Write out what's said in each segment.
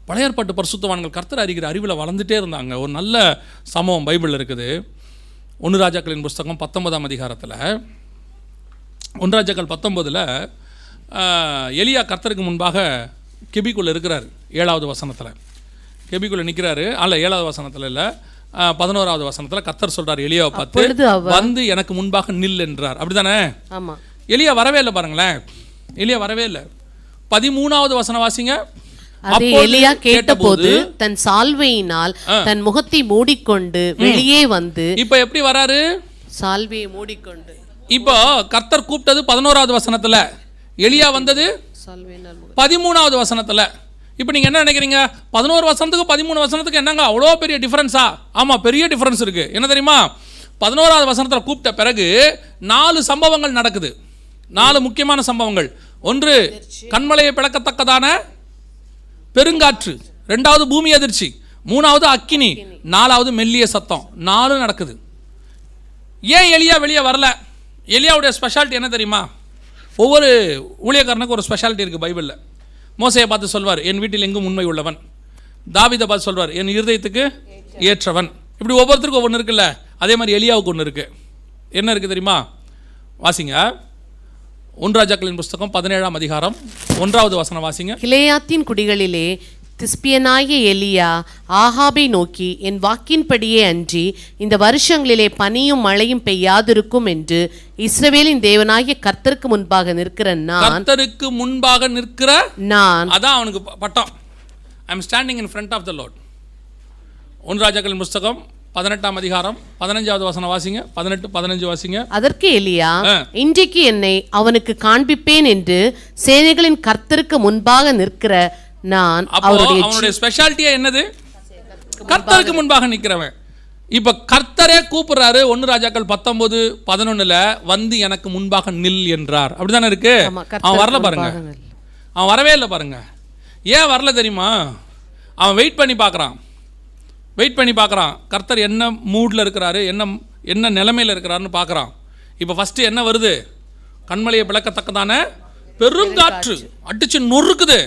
பழைய ஏற்பாட்டு பரிசுத்தவான்கள் கர்த்தர் அறிகிற அறிவில் வளர்ந்துட்டே இருந்தாங்க. ஒரு நல்ல சம்பவம் பைபிளில் இருக்குது. 1 ராஜாக்களின் புஸ்தகம் 19ஆம் அதிகாரத்தில் 1 ராஜாக்கள் 19 எலியா கர்த்தருக்கு முன்பாக கெபிக்குள்ளே இருக்கிறார். 7வது வசனத்தில் கெபிக்குள்ளே நிற்கிறாரு. அல்ல 7வது வசனத்தில் இல்லை, 11வது வசனத்தில் கர்த்தர் சொல்கிறார் எலியாவை பார்த்து, வந்து எனக்கு முன்பாக நில் என்றார். அப்படி தானே? ஆமாம். எலியா வரவே இல்லை. பாருங்களேன், எலியா வரவே இல்லை. 13வது வசனம் வாசிங்க. அது எலியா கேட்டபோது தன் சால்வையினால் தன் முகத்தை மூடிக்கொண்டு வெளியே வந்து. இப்ப எப்படி வராரு? சால்வையை மூடிக்கொண்டு. இப்போ கர்த்தர் கூப்பிட்டது 11வது வசனத்துல, எலியா வந்தது 13வது வசனத்துல. இப்போ நீங்க என்ன நினைக்கிறீங்க? 11 வசனத்துக்கு 13 வசனத்துக்கு என்னங்க அவ்வளோ பெரிய டிஃபரன்ஸா? ஆமா, பெரிய டிஃபரன்ஸ் இருக்கு. என்ன தெரியுமா? 11வது வசனத்துல கூப்பிட்ட பிறகு 4 சம்பவங்கள் நடக்குது. 4 முக்கியமான சம்பவங்கள். ஒன்று, கண்மலையை பிளக்கத்தக்கதான பெருங்காற்று. 2வது பூமி அதிர்ச்சி. 3வது அக்கினி. 4வது மெல்லிய சத்தம். 4 நடக்குது. ஏன் எலியா வெளியே வரல? எலியாவுடைய ஸ்பெஷாலிட்டி என்ன தெரியுமா? ஒவ்வொரு ஊழியக்காரனுக்கு ஒரு ஸ்பெஷாலிட்டி இருக்குது பைபிளில். மோசையை பார்த்து சொல்வார், என் வீட்டில் எங்கும் உண்மை உள்ளவன். தாவீதை பார்த்து சொல்வார், என் இருதயத்துக்கு ஏற்றவன். இப்படி ஒவ்வொருத்தருக்கும் ஒவ்வொன்று இருக்குல்ல, அதே மாதிரி எலியாவுக்கு ஒன்று இருக்குது. என்ன இருக்குது தெரியுமா? வாசிங்க. 1 ராஜாக்களின் புஸ்தகம் 17ஆம் அதிகாரம் 1வது வசனம் வாசிங்க. கிலேயாத்தின் குடிகளிலே திஸ்பியனாகிய எலியா ஆகாபை நோக்கி, என் வாக்கின்படியே அன்றி இந்த வருஷங்களிலே பனியும் மழையும் பெய்யாதிருக்கும் என்று இஸ்ரவேலின் தேவனாகிய கர்த்தருக்கு முன்பாக நிற்கிற நான். கர்த்தருக்கு முன்பாக நிற்கிற நான். அதான் அவனுக்கு பட்டம். I am standing in front of the Lord. 1 ராஜாக்களின் புஸ்தகம் 18ஆம் அதிகாரம் 15வது வசனம் வாசிங்க. 18, 15 வாசிங்க. அதற்கு எலியா, இன்றைக்கு என்னை அவனுக்கு காண்பிப்பேன் என்று சேனைகளின் கர்த்தருக்கு முன்பாக நிற்கிற நான். அவனுடைய ஸ்பெஷாலிட்டியா என்னது? கர்த்தருக்கு முன்பாக நிற்கிறவன். இப்ப கர்த்தரே கூப்பிடுறாரு. 1 ராஜாக்கள் 19, 11 வந்து எனக்கு முன்பாக நில் என்றார். அப்படிதானே இருக்கு? அவன் வரல பாருங்க, அவன் வரவே இல்லை பாருங்க. ஏன் வரல தெரியுமா? அவன் வெயிட் பண்ணி பார்க்குறான். கர்த்தர் என்ன மூடில் இருக்கிறாரு, என்ன நிலைமையில் இருக்கிறாருன்னு பார்க்குறான். இப்போ ஃபஸ்ட்டு என்ன வருது? கண்மலையை பிளக்கத்தக்கதான பெருங்காற்று அடிச்சு நொறுக்குது.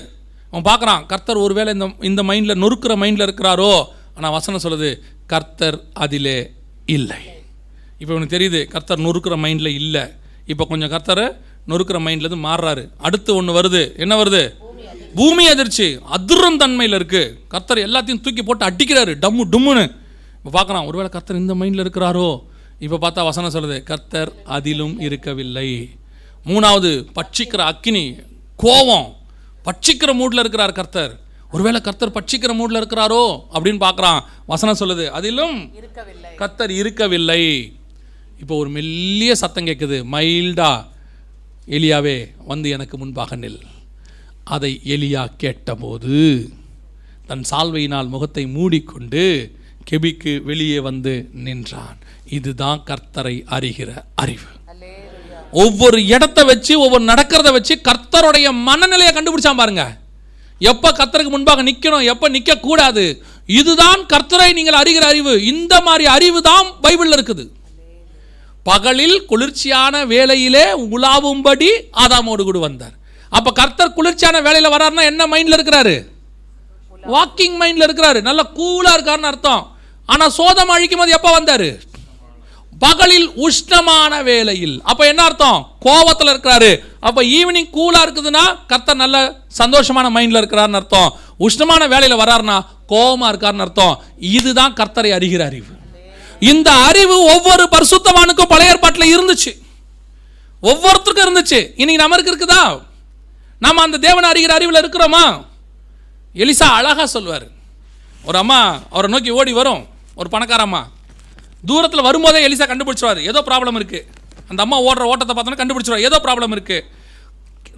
அவன் பார்க்குறான், கர்த்தர் ஒருவேளை இந்த மைண்டில் நொறுக்கிற மைண்டில் இருக்கிறாரோ. ஆனால் வசனம் சொல்லுது, கர்த்தர் அதிலே இல்லை. இப்போ இவனுக்கு தெரியுது கர்த்தர் நொறுக்கிற மைண்டில் இல்லை. இப்போ கொஞ்சம் கர்த்தரை நொறுக்கிற மைண்ட்லேருந்து மாறுறாரு. அடுத்து ஒன்று வருது. என்ன வருது? பூமி அதிர்ச்சி. அதிரும் தன்மையில் இருக்கு. கர்த்தர் எல்லாத்தையும் தூக்கி போட்டு அடிக்கிறாரு, டம்மு டும்முன்னு. இப்போ பார்க்குறான், ஒருவேளை கர்த்தர் இந்த மைண்டில் இருக்கிறாரோ. இப்போ பார்த்தா வசனம் சொல்லுது, கர்த்தர் அதிலும் இருக்கவில்லை. 3வது, பட்சிக்கிற அக்கினி, கோபம், பட்சிக்கிற மூடில் இருக்கிறார் கர்த்தர். ஒருவேளை கர்த்தர் பட்சிக்கிற மூடில் இருக்கிறாரோ அப்படின்னு பார்க்குறான். வசனம் சொல்லுது, அதிலும் கர்த்தர் இருக்கவில்லை. இப்போ ஒரு மெல்லிய சத்தம் கேட்குது, மைல்டா, எலியாவே வந்து எனக்கு முன்பாக நில். அதை எலியா கேட்டபோது தன் சால்வையினால் முகத்தை மூடிக்கொண்டு கெபிக்கு வெளியே வந்து நின்றான். இதுதான் கர்த்தரை அறிகிற அறிவு. ஒவ்வொரு இடத்தை வச்சு, ஒவ்வொரு நடக்கிறத வச்சு கர்த்தருடைய மனநிலையை கண்டுபிடிச்சான் பாருங்க. எப்ப கர்த்தருக்கு முன்பாக நிக்கணும், எப்ப நிக்க கூடாது. இதுதான் கர்த்தரை நீங்கள் அறிகிற அறிவு. இந்த மாதிரி அறிவு தான் பைபிள்ல இருக்குது. பகலில் குளிர்ச்சியான வேளையிலே உலாவும்படி ஆதாமோடு கூட வந்தார். அப்ப கர்த்தர் குளிர்ச்சியான வேளையில வராருன்னா என்ன மைண்ட்ல இருக்கிறாரு? வாக்கிங் மைண்ட்ல இருக்கிறாரு. நல்ல கூலா இருக்காருன்னு அர்த்தம். ஆனா சோதம் அழிக்கும் போது எப்ப வந்தாரு? பகலில் உஷ்ணமான வேளையில். அப்ப என்ன அர்த்தம்? கோவத்தில் இருக்கிறாரு. அப்ப ஈவினிங் கூலா இருக்குதுன்னா கர்த்தர் நல்ல சந்தோஷமான மைண்ட்ல இருக்கிறாருன்னு அர்த்தம். உஷ்ணமான வேளையில வராருன்னா கோவமா இருக்காருன்னு அர்த்தம். இதுதான் கர்த்தரை அறிகிற அறிவு. இந்த அறிவு ஒவ்வொரு பரிசுத்தவானுக்கும் பழைய ஏற்பாட்டில் இருந்துச்சு, ஒவ்வொருத்தருக்கும் இருந்துச்சு. இன்னைக்கு நமக்கு இருக்குதா? நாம அந்த தேவனை அறிகிற அறிவில் இருக்கிறோமா? எலிசா அழகா சொல்வார். ஒரு அம்மா அவரை நோக்கி ஓடி வரும், ஒரு பணக்கார அம்மா. தூரத்தில் வரும்போதே எலிசா கண்டுபிடிச்சிருவார், ஏதோ ப்ராப்ளம் இருக்கு. அந்த அம்மா ஓடுற ஓட்டத்தை பார்த்தோன்னா கண்டுபிடிச்சிருவார், ஏதோ ப்ராப்ளம் இருக்கு.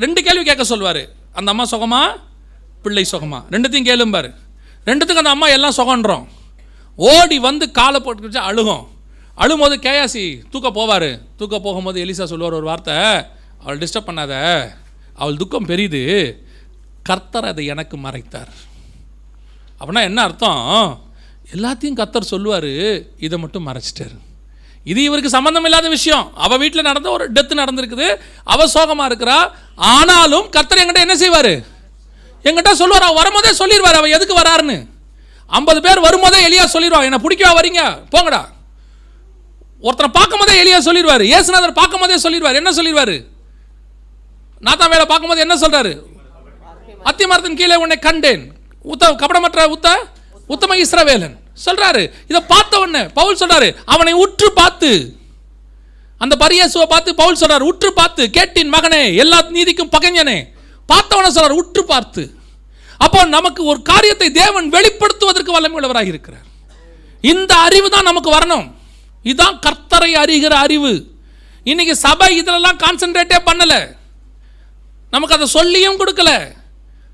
2 கேள்வி கேட்க சொல்வார். அந்த அம்மா சுகமா, பிள்ளை சுகமா, 2த்தையும் கேளும்பார். 2த்துக்கு அந்த அம்மா எல்லாம் சுகன்றோம். ஓடி வந்து காலை போட்டுக்கிச்சு அழுகும். அழும்போது கேயாசி தூக்க போவார். தூக்க போகும்போது எலிசா சொல்லுவார் ஒரு வார்த்தை, அவள் டிஸ்டர்ப் பண்ணாத, அவள் துக்கம் பெரிது, கர்த்தர் அதை எனக்கு மறைத்தார். அப்படின்னா என்ன அர்த்தம்? எல்லாத்தையும் கர்த்தர் சொல்லுவார், இதை மட்டும் மறைச்சிட்டார். இது இவருக்கு சம்பந்தம் இல்லாத விஷயம். அவள் வீட்டில் நடந்த ஒரு டெத்து நடந்திருக்குது, அவள் சோகமாக இருக்கிறா. ஆனாலும் கர்த்தர் என்கிட்ட என்ன செய்வார்? எங்கிட்ட சொல்லுவார், அவர் வரும்போதே சொல்லிடுவார் அவர் எதுக்கு வராருன்னு. 50 பேர் வரும்போதே எலியா சொல்லிடுவார், என்னை பிடிக்கவா வரீங்க, போங்கடா. ஒருத்தனை பார்க்கும் போதே எலியா சொல்லிடுவார். இயேசுநாதர் பார்க்கும் போதே சொல்லிடுவார். என்ன சொல்லிடுவார்? நாத்தான் வேலை பார்க்கும்போது என்ன சொல்றாரு? அத்தி மரத்தின் கீழே உன்னை கண்டேன், கபடமற்ற உத்தம இஸ்ரவேலன் சொல்றாரு. இதை பார்த்த உடனே பவுல் சொல்றாரு, அவனை உற்று பார்த்து, அந்த பரியேசுவை பார்த்து பவுல் சொல்றாரு, உற்று பார்த்து, கேட்டின் மகனே, எல்லா நீதிக்கும் பகைஞனே, பார்த்தவன சொல்றாரு உற்று பார்த்து. அப்போ நமக்கு ஒரு காரியத்தை தேவன் வெளிப்படுத்துவதற்கு வல்லமை உள்ளவராக இருக்கிறார். இந்த அறிவு தான் நமக்கு வரணும். இதுதான் கர்த்தரை அறிகிற அறிவு. இன்னைக்கு சபை இதெல்லாம் கான்சென்ட்ரேட்டே பண்ணல, நமக்கு அதை சொல்லியும் கொடுக்கல.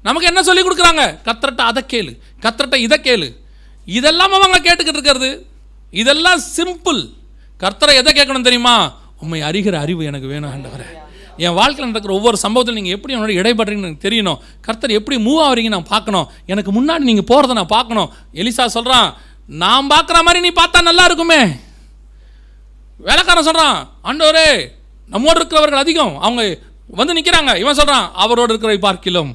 நமக்கு என்ன சொல்லி கொடுக்குறாங்க? கர்த்தர்ட்ட அதை கேளு, கர்த்தர்ட்ட இதை கேளு. இதெல்லாம் அவங்க கேட்டுக்கிட்டு இருக்கிறது. இதெல்லாம் சிம்பிள். கர்த்தரை எதை கேட்கணும் தெரியுமா? உண்மை அறிகிற அறிவு எனக்கு வேணும் ஆண்டவரே. என் வாழ்க்கையில் நடக்கிற ஒவ்வொரு சம்பவத்தில் நீங்கள் எப்படி என்னோட இடைப்படுறீங்கன்னு எனக்கு தெரியணும். கர்த்தர் எப்படி மூவ் ஆகிறீங்க நான் பார்க்கணும். எனக்கு முன்னாடி நீங்கள் போகிறத நான் பார்க்கணும். எலிசா சொல்கிறான், நான் பார்க்குற மாதிரி நீ பார்த்தா நல்லா இருக்குமே. வேலைக்காரன் சொல்கிறான், ஆண்டவரே நம்மோடு இருக்கிறவர்கள் அதிகம், அவங்க வந்து நிற்கிறாங்க. இவன் சொல்கிறான், அவரோடு இருக்கிறவை பார்க்கிலும்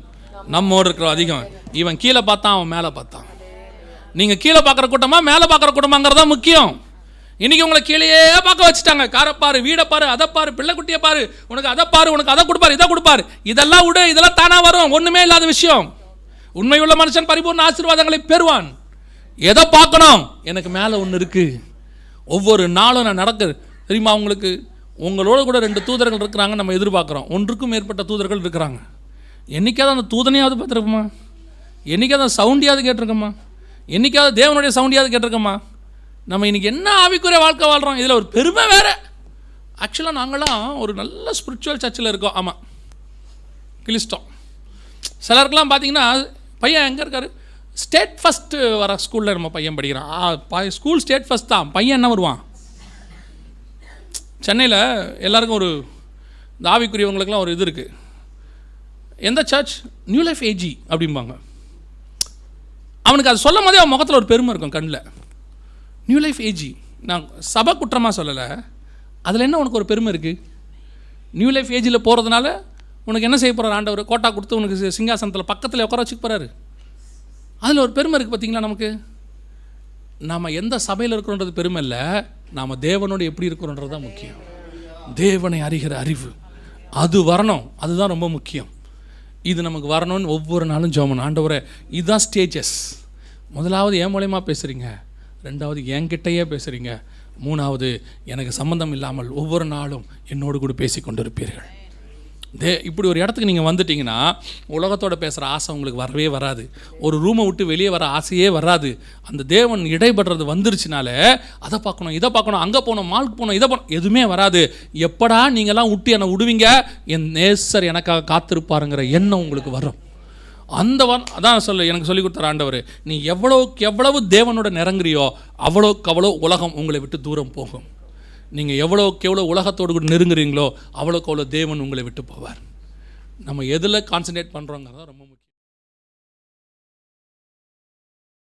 நம்மோடு இருக்கிற அதிகம். இவன் கீழே பார்த்தான், அவன் மேலே பார்த்தான். நீங்கள் கீழே பார்க்குற கூட்டமா மேலே பார்க்குற கூட்டமாங்கிறதா முக்கியம். இன்னைக்கு உங்களை கீழேயே பார்க்க வச்சுட்டாங்க. காரப்பாரு, வீடை பாரு, அதை பாரு, பிள்ளை குட்டியை பாரு, உனக்கு அதை பாரு, உனக்கு அதை கொடுப்பாரு, இதை கொடுப்பாரு. இதெல்லாம் விடு, இதெல்லாம் தானா வரும், ஒண்ணுமே இல்லாத விஷயம். உண்மையுள்ள மனுஷன் பரிபூர்ண ஆசீர்வாதங்களை பெறுவான். எதை பார்க்கணும்? எனக்கு மேலே ஒன்று இருக்கு. ஒவ்வொரு நாளும் நான் நடக்குது தெரியுமா உங்களுக்கு? உங்களோட கூட 2 தூதர்கள் இருக்கிறாங்க, நம்ம எதிர்பார்க்குறோம். 1க்கும் மேற்பட்ட தூதர்கள் இருக்கிறாங்க. என்னைக்காவது அந்த தூதனையாவது பார்த்துருக்கோமா? என்னைக்காவது அந்த சவுண்டியாவது கேட்டிருக்கோமா? என்னைக்காவது தேவனுடைய சவுண்டியாவது கேட்டிருக்கோமா? நம்ம இன்றைக்கி என்ன ஆவிக்குரிய வாழ்க்கை வாழ்கிறோம். இதில் ஒரு பெருமை வேறு. ஆக்சுவலாக நாங்களாம் ஒரு நல்ல ஸ்பிரிச்சுவல் சர்ச்சில் இருக்கோம். ஆமாம், கிளிஸ்டோம். சிலருக்கெல்லாம் பார்த்தீங்கன்னா பையன் எங்கே இருக்கார், ஸ்டேட் ஃபஸ்ட்டு வர ஸ்கூலில் நம்ம பையன் படிக்கிறான். ஸ்கூல் ஸ்டேட் ஃபஸ்ட் தான், பையன் என்ன வருவான். சென்னையில் எல்லாருக்கும் ஒரு இந்த ஆவிக்குரியவங்களுக்கெல்லாம் ஒரு இது இருக்குது. எந்த சர்ச்? நியூ லைஃப் ஏஜி அப்படிம்பாங்க. அவனுக்கு அது சொல்லும் போதே அவன் முகத்தில் ஒரு பெருமை இருக்கும், கண்ணில். New life AG. நான் சபை குற்றமாக சொல்லலை, அதில் என்ன உனக்கு ஒரு பெருமை இருக்குது? நியூ லைஃப் ஏஜியில் போகிறதுனால உனக்கு என்ன செய்ய போகிறார் ஆண்டவர்? கோட்டா கொடுத்து உனக்கு சிங்காசனத்தில் பக்கத்தில் உட்கார வச்சுக்க போகிறாரு. அதில் ஒரு பெருமை இருக்குது பார்த்தீங்களா நமக்கு. நாம் எந்த சபையில் இருக்கிறோன்றது பெருமை இல்லை, நாம் தேவனோடு எப்படி இருக்கிறோன்றது தான் முக்கியம். தேவனை அறிகிற அறிவு அது வரணும், அதுதான் ரொம்ப முக்கியம். இது நமக்கு வரணும்னு ஒவ்வொரு நாளும் ஜெபம். ஆண்டவரே, இதுதான் ஸ்டேஜஸ். முதலாவது என் மூலயமா பேசுகிறீங்க, 2வது என்கிட்டையே பேசுகிறீங்க, 3வது எனக்கு சம்மந்தம் இல்லாமல் ஒவ்வொரு நாளும் என்னோடு கூட பேசி கொண்டு இருப்பீர்கள். இப்படி ஒரு இடத்துக்கு நீங்கள் வந்துட்டிங்கன்னா உலகத்தோடு பேசுகிற ஆசை உங்களுக்கு வரவே வராது. ஒரு ரூமை விட்டு வெளியே வர ஆசையே வராது. அந்த தேவன் இடைப்படுறது வந்துருச்சுனாலே அதை பார்க்கணும், இதை பார்க்கணும், அங்கே போகணும், மாலுக்கு போகணும், இதை போகணும், எதுவுமே வராது. எப்படா நீங்கள்லாம் விட்டு என்னை விடுவீங்க, என் நேசர் எனக்காக காத்திருப்பாருங்கிற எண்ணம் உங்களுக்கு வரும். அதான் எனக்கு சொல்லி கொடுத்தார் ஆண்டவர். நீ எவ்வளோக்கு எவ்வளவு தேவனோட நெருங்குறியோ அவ்வளோக்கு அவ்வளோ உலகம் உங்களை விட்டு தூரம் போகும். நீங்கள் எவ்வளோக்கு எவ்வளோ உலகத்தோடு கூட நெருங்குறீங்களோ அவ்வளோக்கு அவ்வளோ தேவன் உங்களை விட்டு போவார். நம்ம எதில் கான்சன்ட்ரேட் பண்ணுறோங்கிறதான் ரொம்ப முக்கியம்.